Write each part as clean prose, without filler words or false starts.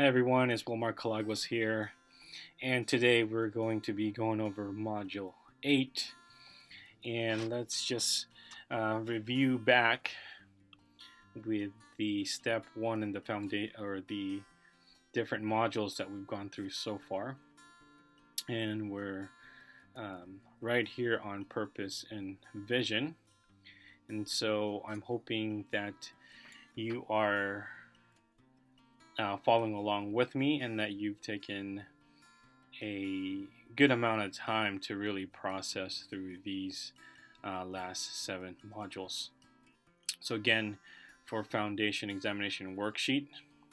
Hi everyone, it's Wilmar Calagwas here, and today we're going to be going over Module 8, and let's just review back with the Step 1 and the foundation, or the different modules that we've gone through so far, and we're right here on Purpose and Vision, and so I'm hoping that you are following along with me and that you've taken a good amount of time to really process through these last 7 modules. So again, for foundation examination worksheet,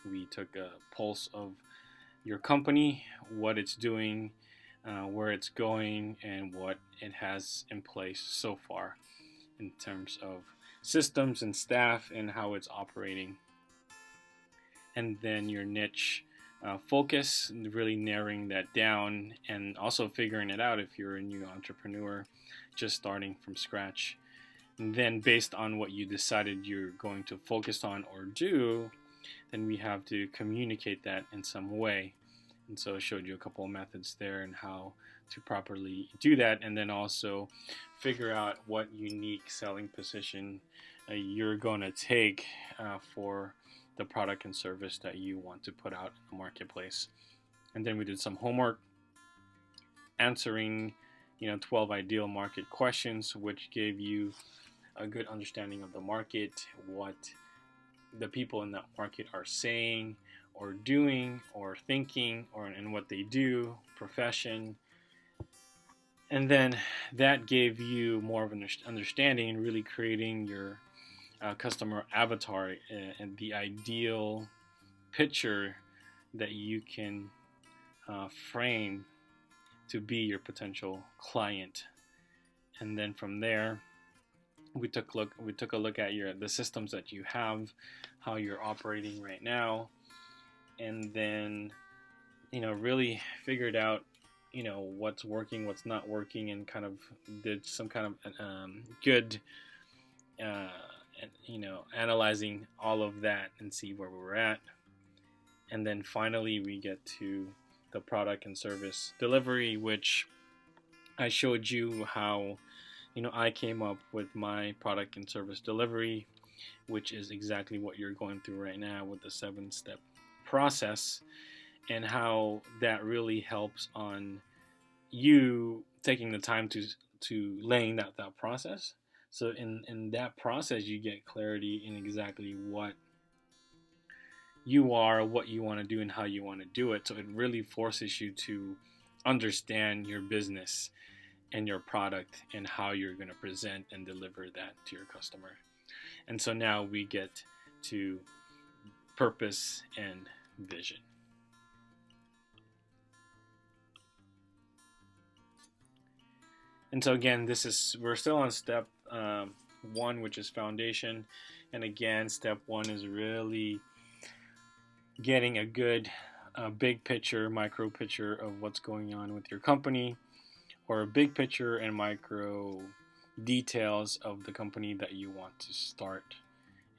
we took a pulse of your company, what it's doing, where it's going, and what it has in place so far in terms of systems and staff and how it's operating. And then your niche focus, really narrowing that down and also figuring it out if you're a new entrepreneur just starting from scratch. And then based on what you decided you're going to focus on or do, then we have to communicate that in some way. And so I showed you a couple of methods there and how to properly do that, and then also figure out what unique selling position you're going to take for the product and service that you want to put out in the marketplace. And then we did some homework answering 12 ideal market questions, which gave you a good understanding of the market, what the people in that market are saying or doing or thinking, and what they do, profession. And then that gave you more of an understanding and really creating your customer avatar and the ideal picture that you can frame to be your potential client. And then from there, we took a look at the systems that you have, how you're operating right now, and then really figured out what's working, what's not working, and kind of did some kind of good analyzing all of that and see where we're at. And then finally we get to the product and service delivery, which I showed you how I came up with my product and service delivery, which is exactly what you're going through right now with the 7-step process, and how that really helps on you taking the time to laying out that process. So in that process, you get clarity in exactly what you are, what you want to do, and how you want to do it. So it really forces you to understand your business and your product and how you're going to present and deliver that to your customer. And so now we get to purpose and vision. And so again, we're still on step 1, which is foundation. And again, step 1 is really getting a good big picture, micro picture of what's going on with your company, or a big picture and micro details of the company that you want to start,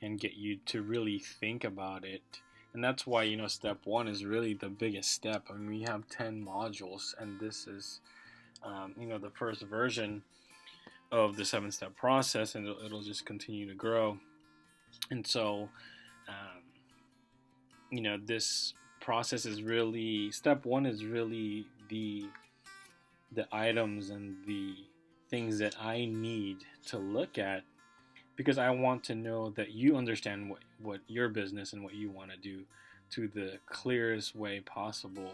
and get you to really think about it. And that's why step 1 is really the biggest step. I mean, we have 10 modules, and this is the first version of the 7-step process, and it'll just continue to grow. And so this process is really, step 1 is really the items and the things that I need to look at, because I want to know that you understand what your business and what you want to do to the clearest way possible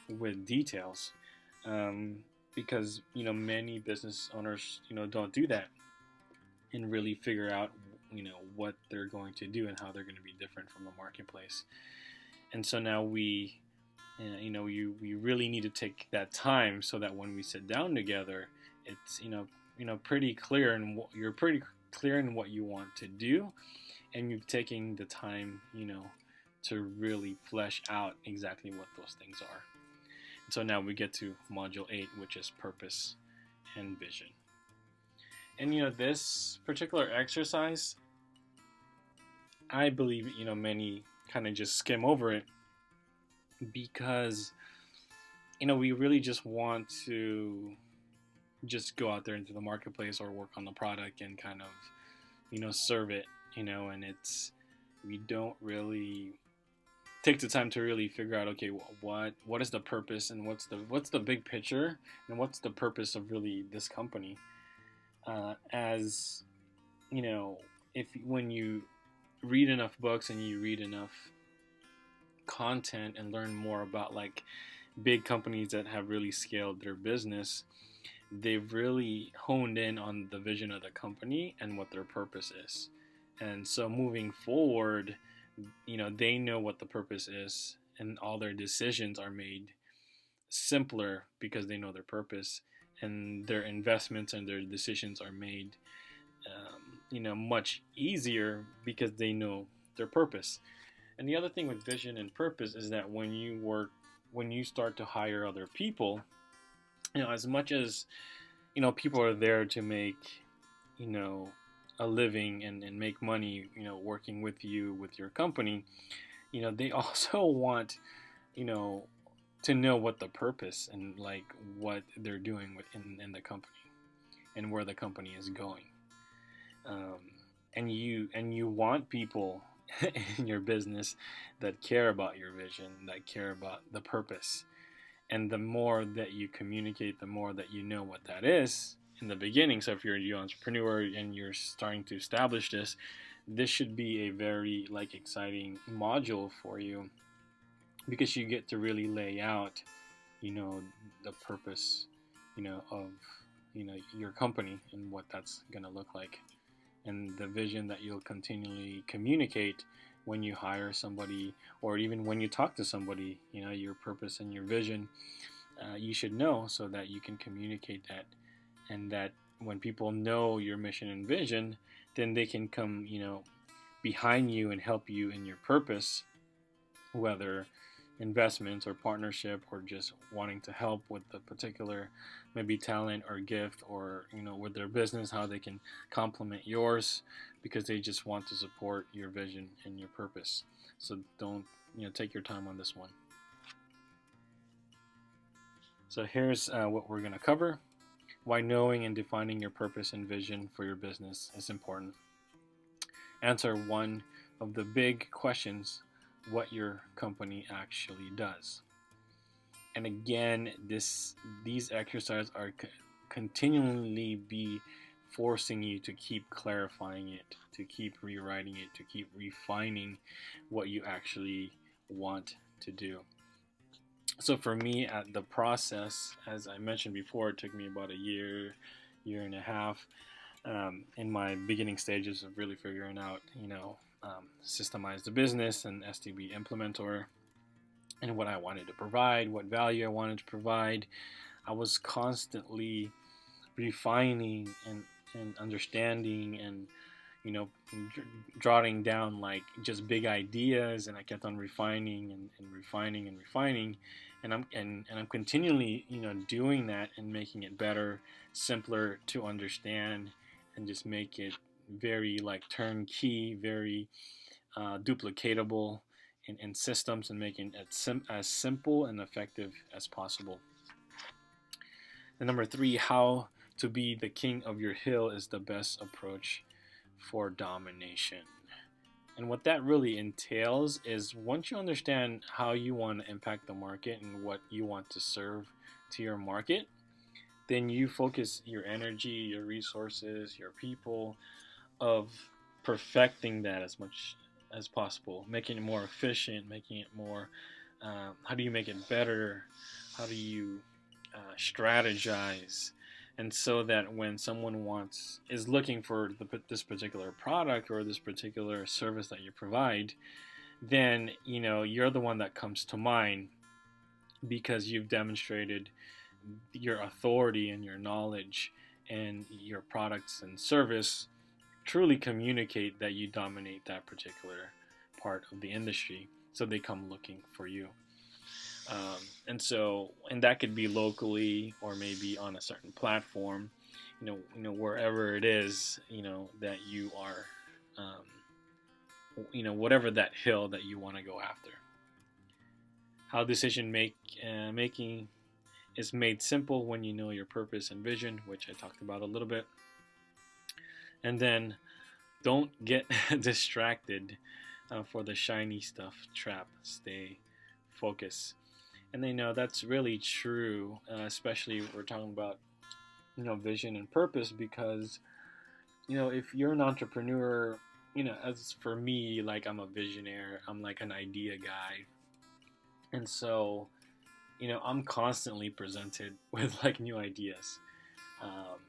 with details. Because many business owners don't do that and really figure out what they're going to do and how they're going to be different from the marketplace. And so now we really need to take that time so that when we sit down together, it's pretty clear, and you're pretty clear in what you want to do, and you've taken the time to really flesh out exactly what those things are. So now we get to module 8, which is purpose and vision. And this particular exercise, I believe many kind of just skim over it because we really just want to just go out there into the marketplace or work on the product and kind of serve it, and we don't really take the time to really figure out, okay, what is the purpose, and what's the big picture, and what's the purpose of really this company. As if when you read enough books and you read enough content and learn more about like big companies that have really scaled their business, they've really honed in on the vision of the company and what their purpose is. And so moving forward, they know what the purpose is, and all their decisions are made simpler because they know their purpose, and their investments and their decisions are made much easier because they know their purpose. And the other thing with vision and purpose is that when you start to hire other people, as much as people are there to make a living and make money, working with you, with your company, they also want to know what the purpose and like what they're doing in the company and where the company is going. And you want people in your business that care about your vision, that care about the purpose. And the more that you communicate, the more that you know what that is in the beginning. So if you're a new entrepreneur and you're starting to establish this should be a very like exciting module for you, because you get to really lay out the purpose of your company and what that's going to look like, and the vision that you'll continually communicate when you hire somebody, or even when you talk to somebody. Your purpose and your vision, you should know, so that you can communicate that, and that when people know your mission and vision, then they can come behind you and help you in your purpose, whether investments or partnership, or just wanting to help with the particular maybe talent or gift, or with their business, how they can complement yours, because they just want to support your vision and your purpose. So don't take your time on this one. So here's what we're going to cover: why knowing and defining your purpose and vision for your business is important. Answer one of the big questions: what your company actually does. And again, these exercises are continually be forcing you to keep clarifying it, to keep rewriting it, to keep refining what you actually want to do. So for me, at the process, as I mentioned before, it took me about a year and a half, in my beginning stages of really figuring out, systemize the business and STB Implementor, and what I wanted to provide, what value I wanted to provide. I was constantly refining and understanding, and jotting down like just big ideas, and I kept on refining and refining and refining, and I'm continually doing that and making it better, simpler to understand, and just make it very like turnkey, very duplicatable in systems, and making it as simple and effective as possible. And number 3, how to be the king of your hill is the best approach for domination. And what that really entails is, once you understand how you want to impact the market and what you want to serve to your market, then you focus your energy, your resources, your people of perfecting that as much as possible, making it more efficient, making it more, how do you make it better? How do you strategize? And so that when someone is looking for this particular product or this particular service that you provide, then you're the one that comes to mind, because you've demonstrated your authority and your knowledge, and your products and service truly communicate that you dominate that particular part of the industry. So they come looking for you. And that could be locally, or maybe on a certain platform, wherever it is, that you are, whatever that hill that you want to go after. how making is made simple when you know your purpose and vision, which I talked about a little bit. And then don't get distracted for the shiny stuff trap. Stay focused. And they know that's really true, especially if we're talking about vision and purpose, because if you're an entrepreneur, as for me, like I'm a visionary, I'm like an idea guy, and so I'm constantly presented with like new ideas. Um,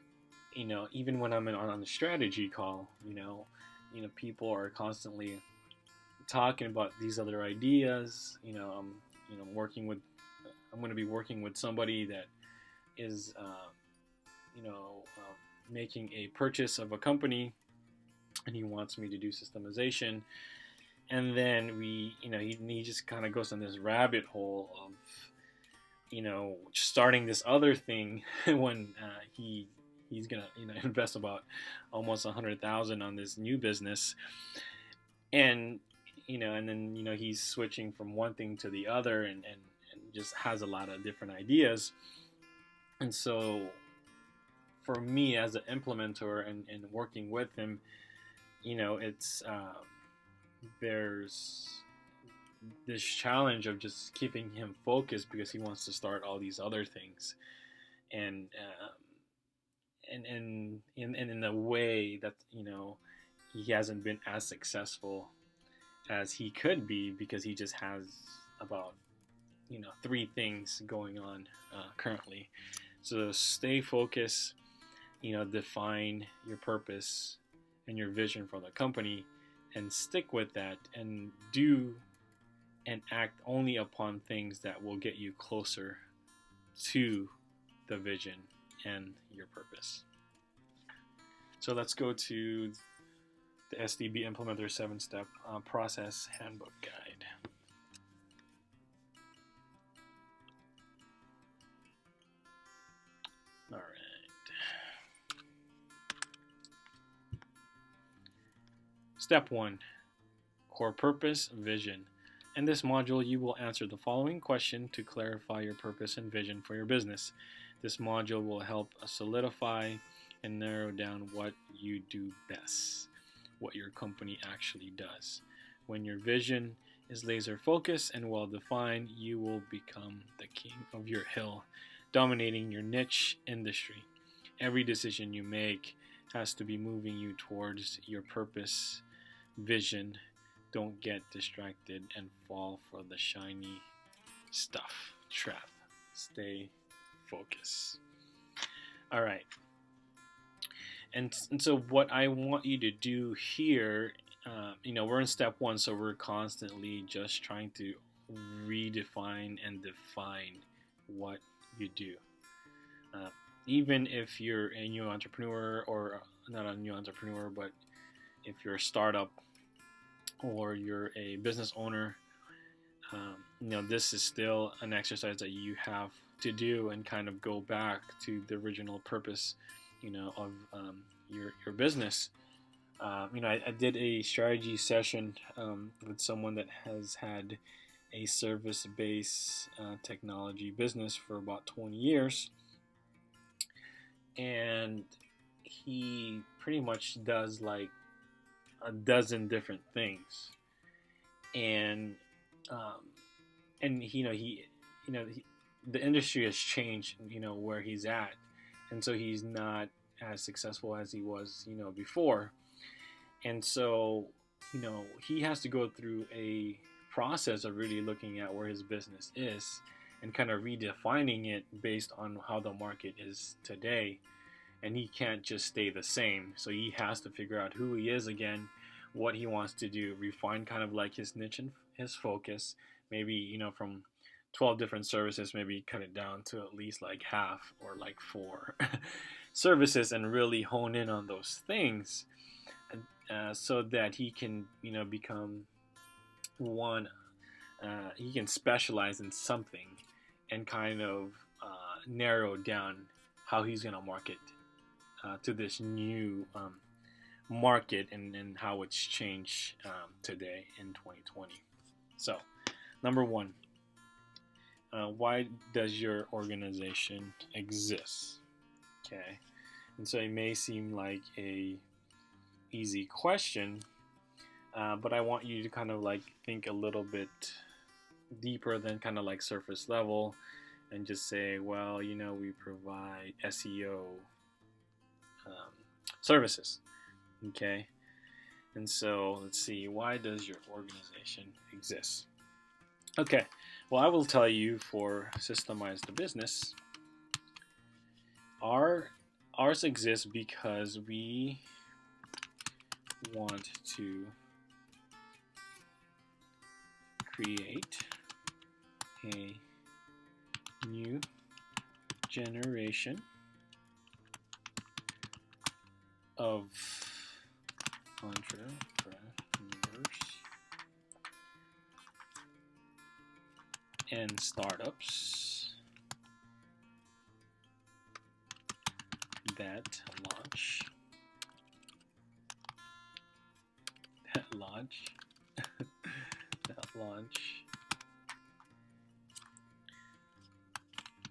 Even when I'm on the strategy call, people are constantly talking about these other ideas. I'm going to be working with somebody that is, making a purchase of a company, and he wants me to do systemization. And then he just kind of goes on this rabbit hole of, starting this other thing when he's gonna invest about almost 100,000 on this new business, and and then he's switching from one thing to the other, and just has a lot of different ideas. And so for me as an implementer and working with him, it's there's this challenge of just keeping him focused because he wants to start all these other things, and in a way that he hasn't been as successful as he could be, because he just has about 3 things going on currently. So stay focused, define your purpose and your vision for the company, and stick with that, and do and act only upon things that will get you closer to the vision and your purpose. So let's go to the SDB Implementer 7-Step Process Handbook Guide. All right. Step 1, Core Purpose, Vision. In this module, you will answer the following question to clarify your purpose and vision for your business. This module will help solidify and narrow down what you do best, what your company actually does. When your vision is laser focused and well defined, you will become the king of your hill, dominating your niche industry. Every decision you make has to be moving you towards your purpose, vision. Don't get distracted and fall for the shiny stuff trap. Stay focused. All right. And so what I want you to do here, we're in step 1, so we're constantly just trying to redefine and define what you do. Even if you're a new entrepreneur, or not a new entrepreneur, but if you're a startup or you're a business owner, this is still an exercise that you have to do and kind of go back to the original purpose, of your business. I did a strategy session with someone that has had a service-based technology business for about 20 years, and he pretty much does like a dozen different things, and the industry has changed, where he's at, and so he's not as successful as he was, before. And so, he has to go through a process of really looking at where his business is and kind of redefining it based on how the market is today. And he can't just stay the same. So he has to figure out who he is again, what he wants to do, refine kind of like his niche and his focus. Maybe, from 12 different services, maybe cut it down to at least like half or like 4 services, and really hone in on those things, so that he can, become one, he can specialize in something and kind of narrow down how he's going to market to this new market, and how it's changed today in 2020. So, number 1, why does your organization exist? Okay, and so it may seem like a easy question, but I want you to kind of like think a little bit deeper than kind of like surface level, and just say, well, we provide SEO um, services. Okay, and so let's see, why does your organization exist? Okay, well, I will tell you, for Systemize the Business, ours exists because we want to create a new generation of entrepreneurs and startups that launch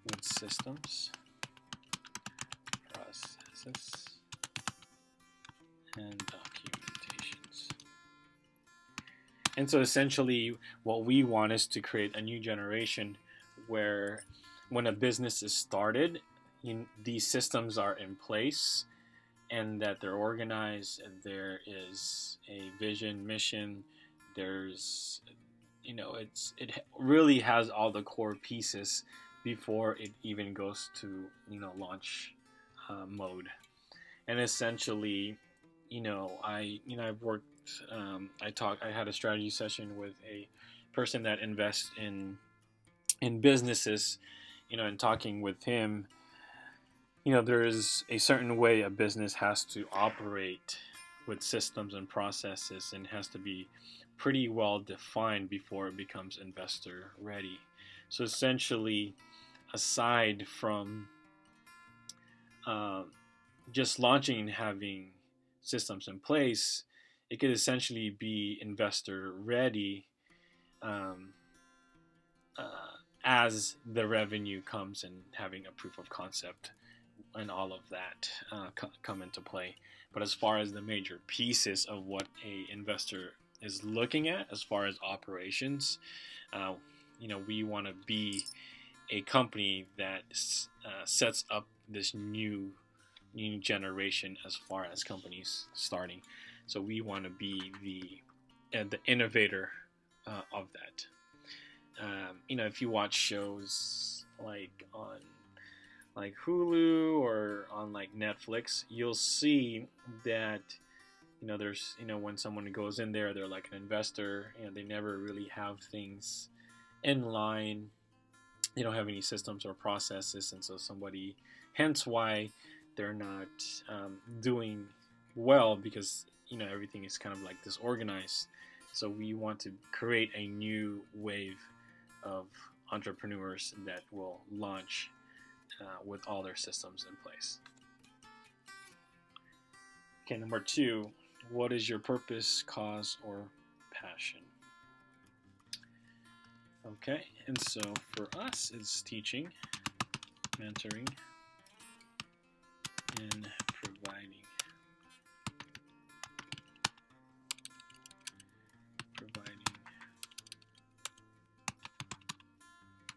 with systems, processes, and documentations. And so essentially what we want is to create a new generation where when a business is started, these systems are in place and that they're organized, and there is a vision, mission, there's, it really has all the core pieces before it even goes to, launch mode. And essentially, I've worked, I had a strategy session with a person that invests in businesses, and talking with him, there is a certain way a business has to operate with systems and processes, and has to be pretty well defined before it becomes investor ready. So essentially, aside from just launching and having systems in place, it could essentially be investor ready um, as the revenue comes, and having a proof of concept and all of that come into play. But as far as the major pieces of what a investor is looking at, as far as operations, we want to be a company that sets up this new generation as far as companies starting. So we want to be the innovator of that. If you watch shows like on like Hulu or on like Netflix, you'll see that there's when someone goes in there, they're like an investor, they never really have things in line. They don't have any systems or processes, and so hence why they're not doing well, because everything is kind of like disorganized. So we want to create a new wave of entrepreneurs that will launch with all their systems in place. Okay, number 2, what is your purpose, cause, or passion? Okay, and so for us, it's teaching, mentoring, and providing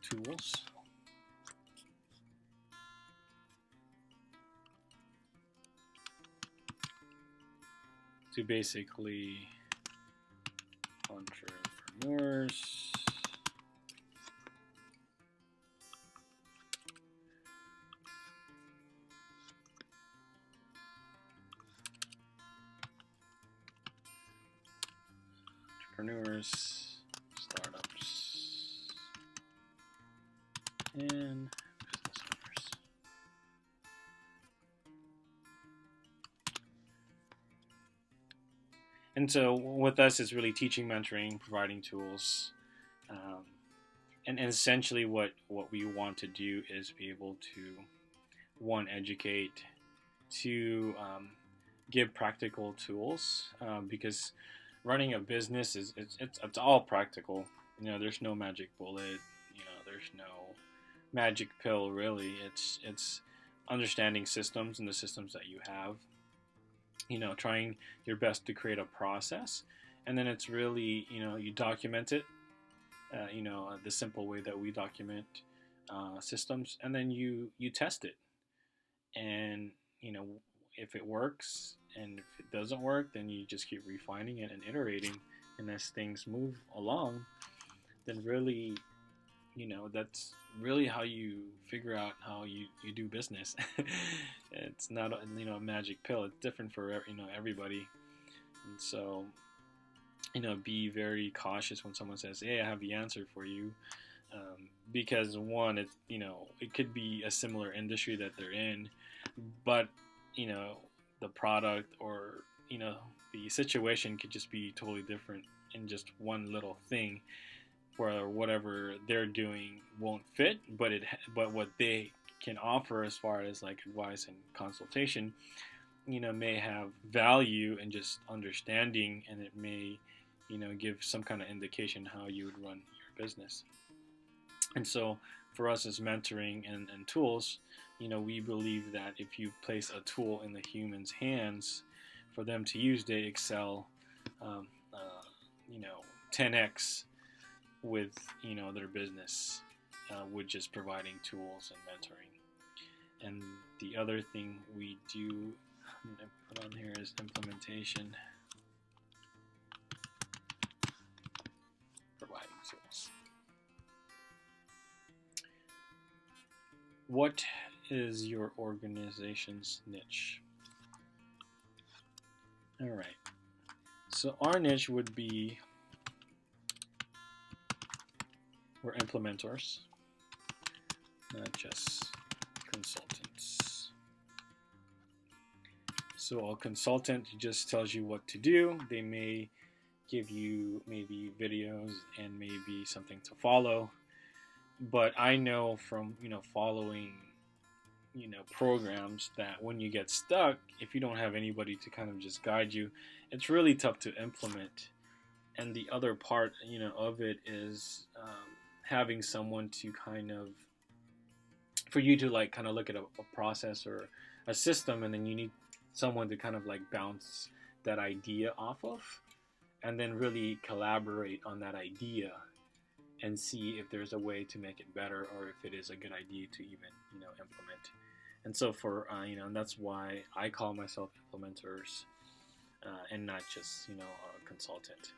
tools to basically entrepreneurs startups, and business owners. And so with us, it's really teaching, mentoring, providing tools. And essentially what we want to do is be able to, one, educate, two, give practical tools, because running a business it's all practical. There's no magic bullet. there's no magic pill really. It's understanding systems and the systems that you have, trying your best to create a process, and then it's really, you document it, the simple way that we document systems, and then you test it, and if it works, and if it doesn't work, then you just keep refining it and iterating, and as things move along, then really, that's really how you figure out how you do business. It's not a magic pill. It's different for everybody, and so be very cautious when someone says, "Hey, I have the answer for you," because one, it could be a similar industry that they're in, but the product or the situation could just be totally different in just one little thing, where whatever they're doing won't fit, but what they can offer as far as like advice and consultation, may have value in just understanding, and it may give some kind of indication how you would run your business. And so for us as mentoring and tools, we believe that if you place a tool in the human's hands for them to use, they excel 10x with their business, with just providing tools and mentoring. And the other thing we do, I'm going to put on here, is implementation, providing tools. What is your organization's niche? All right, so our niche would be, we're implementors, not just consultants. So a consultant just tells you what to do. They may give you maybe videos and maybe something to follow, but I know from following programs that when you get stuck, if you don't have anybody to kind of just guide you, it's really tough to implement. And the other part of it is having someone to for you to kind of look at a process or a system, and then you need someone to kind of bounce that idea off of, and then really collaborate on that idea and see if there's a way to make it better, or if it is a good idea to even implement. And so for and that's why I call myself implementers, and not just a consultant,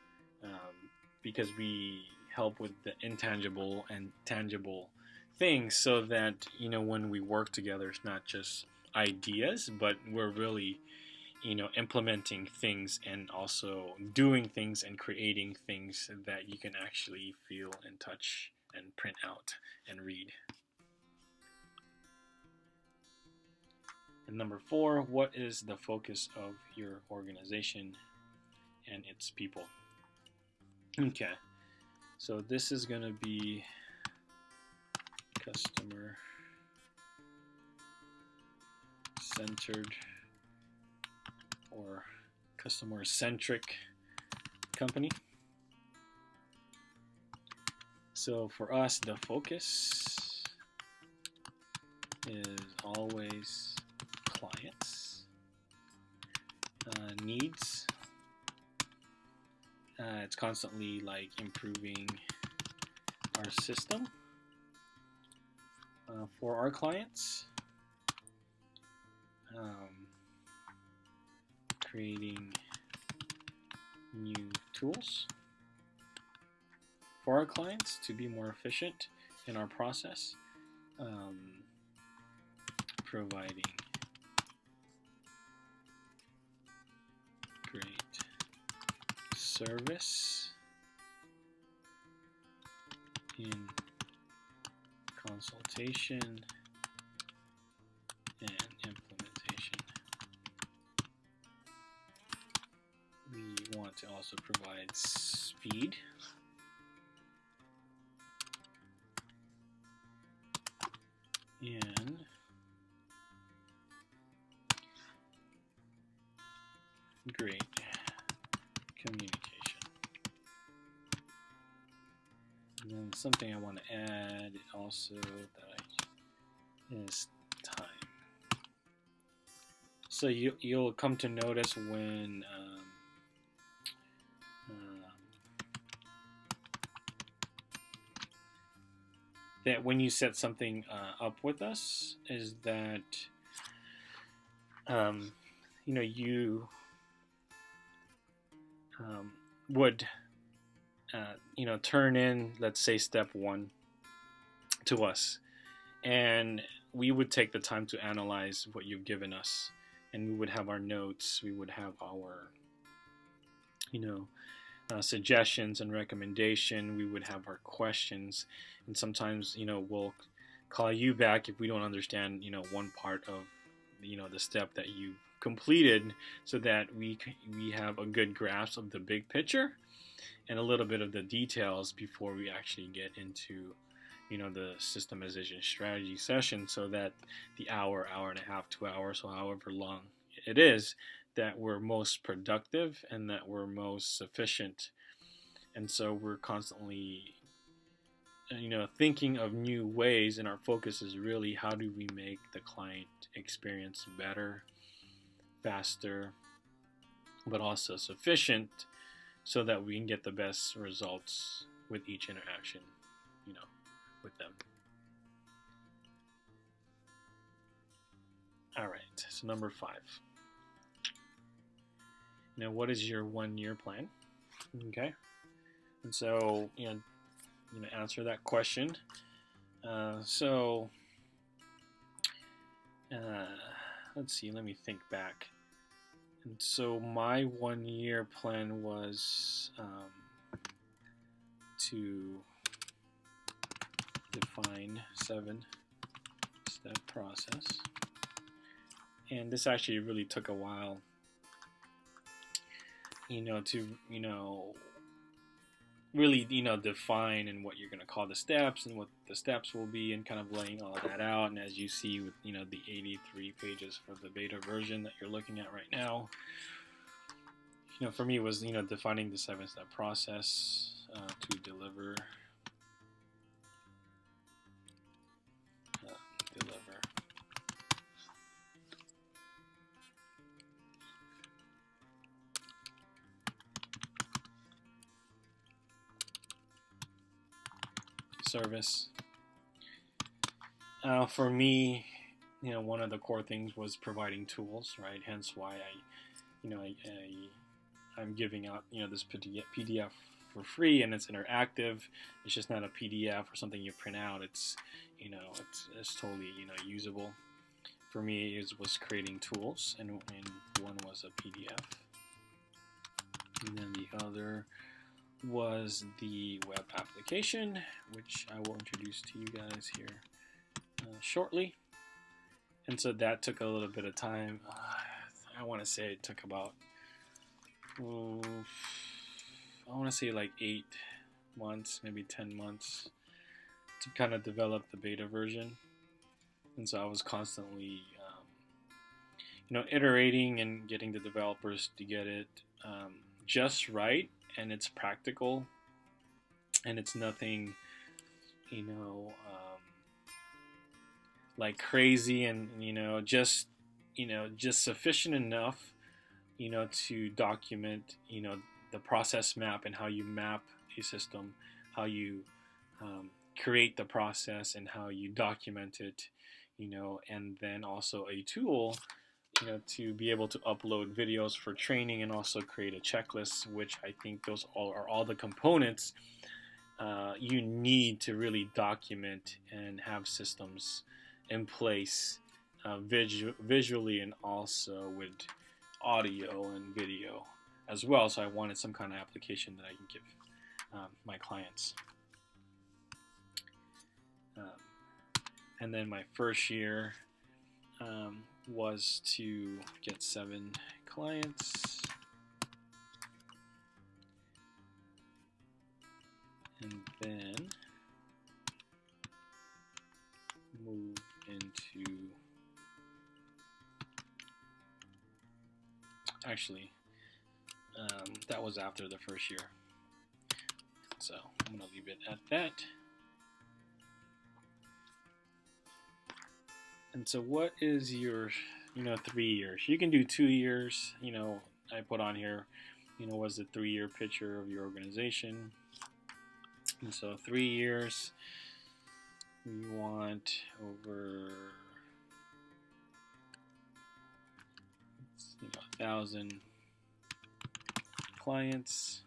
because we help with the intangible and tangible things, so that when we work together, it's not just ideas, but we're really implementing things, and also doing things and creating things that you can actually feel and touch and print out and read. And number 4, what is the focus of your organization and its people? Okay, so this is going to be customer centered or customer centric company. So for us, the focus is always clients' needs. It's constantly improving our system for our clients, creating new tools for our clients to be more efficient in our process, providing great service in consultation and implementation. We want to also provide speed and great communication. And then something I want to add also is time. So you'll come to notice when that when you set something up with us, is that you would turn in, let's say, step 1 to us, and we would take the time to analyze what you've given us, and we would have our notes, we would have our suggestions and recommendation, we would have our questions, and sometimes we'll call you back if we don't understand one part of the step that you completed, so that we have a good grasp of the big picture and a little bit of the details before we actually get into the systemization strategy session, so that the hour and a half, 2 hours, or however long it is, that we're most productive and that we're most sufficient. And so we're constantly thinking of new ways, and our focus is really how do we make the client experience better, faster, but also sufficient, so that we can get the best results with each interaction with them. All right, so number 5. Now, what is your 1-year plan? Okay, and so answer that question. Let's see. Let me think back. And so my 1-year plan was to define 7-step process, and this actually really took a while to really define and what you're going to call the steps and what the steps will be, and kind of laying all that out. And as you see with the 83 pages for the beta version that you're looking at right now, for me it was defining the 7-step process to deliver service. For me, one of the core things was providing tools, right? Hence why I'm giving out this PDF for free, and it's interactive. It's just not a PDF or something you print out. It's it's totally usable. For me, it was creating tools, and one was a PDF, and then the other was the web application, which I will introduce to you guys here shortly. And so that took a little bit of time. I want to say it took about like 8 months, maybe 10 months to kind of develop the beta version. And so I was constantly iterating and getting the developers to get it just right, and it's practical, and it's nothing like crazy, and just sufficient enough to document the process map and how you map a system, how you create the process, and how you document it, and then also a tool to be able to upload videos for training, and also create a checklist, which I think those are all the components you need to really document and have systems in place visually, and also with audio and video as well. So I wanted some kind of application that I can give my clients. And then my first year was to get 7 clients, and then move into, actually that was after the first year, so I'm going to leave it at that. And so what is your, 3 years? You can do 2 years. I put on here, was the 3-year picture of your organization. And so 3 years, we want over 1,000 clients.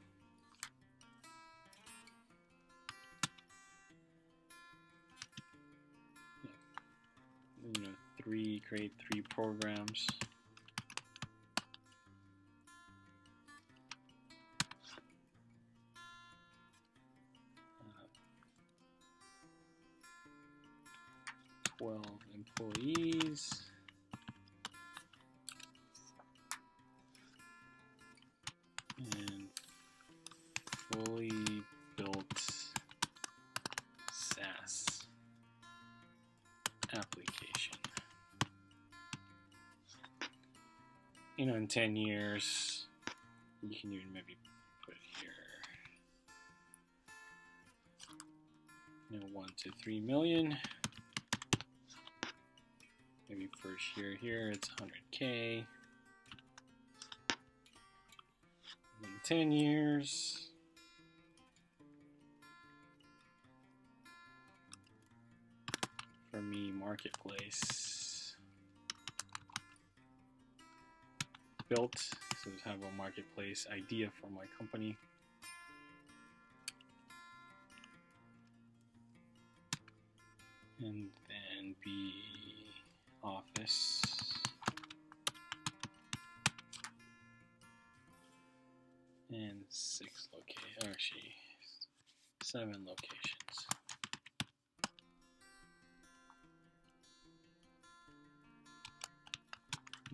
Create 3 programs. Uh, 12 employees. And fully built SaaS application. In 10 years, you can even maybe put here, 1 to 3 million. Maybe first year here, it's 100K. In 10 years, for me, marketplace built. So I have a marketplace idea for my company. And then be office. And 6 locations, or actually 7 locations.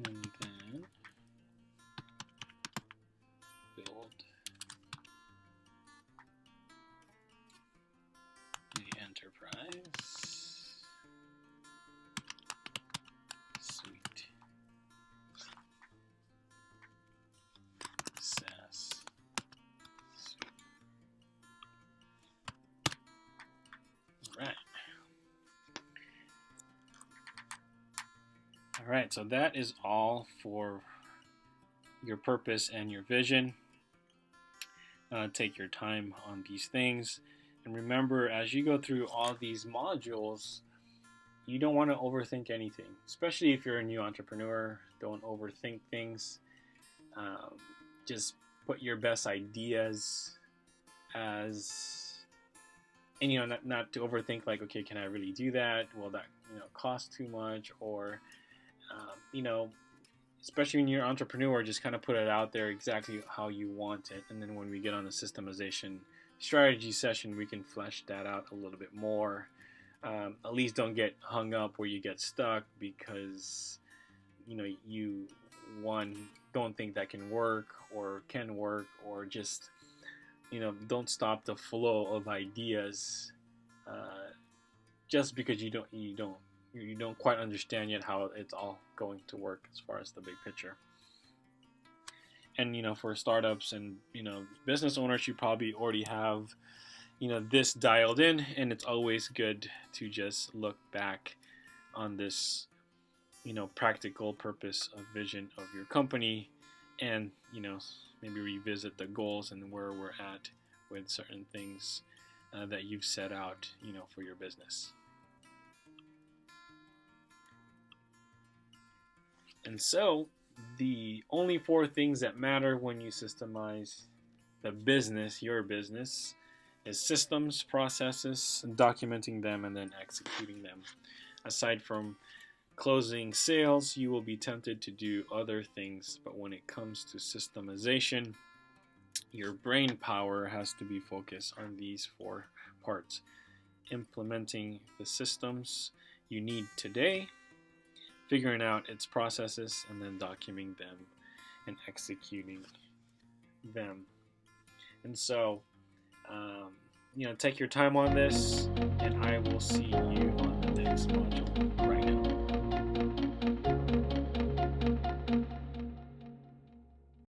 And then build the enterprise suite SaaS suite. All right, so that is all for your purpose and your vision. Take your time on these things. And remember, as you go through all these modules, you don't want to overthink anything, especially if you're a new entrepreneur. Don't overthink things. Just put your best ideas as, and not to overthink like, okay, can I really do that? Will that, cost too much? Or, especially when you're an entrepreneur, just kind of put it out there exactly how you want it. And then when we get on the systemization strategy session, we can flesh that out a little bit more. At least don't get hung up where you get stuck because, you don't think that can work or just, don't stop the flow of ideas just because you don't quite understand yet how it's all going to work as far as the big picture. And for startups and business owners, you probably already have this dialed in, and it's always good to just look back on this practical purpose of vision of your company, and maybe revisit the goals and where we're at with certain things that you've set out for your business. And so the only 4 things that matter when you systemize the business, your business, is systems, processes, documenting them, and then executing them. Aside from closing sales, you will be tempted to do other things, but when it comes to systemization, your brain power has to be focused on these 4 parts. Implementing the systems you need today, figuring out its processes, and then documenting them and executing them. And so, take your time on this, and I will see you on the next module right now.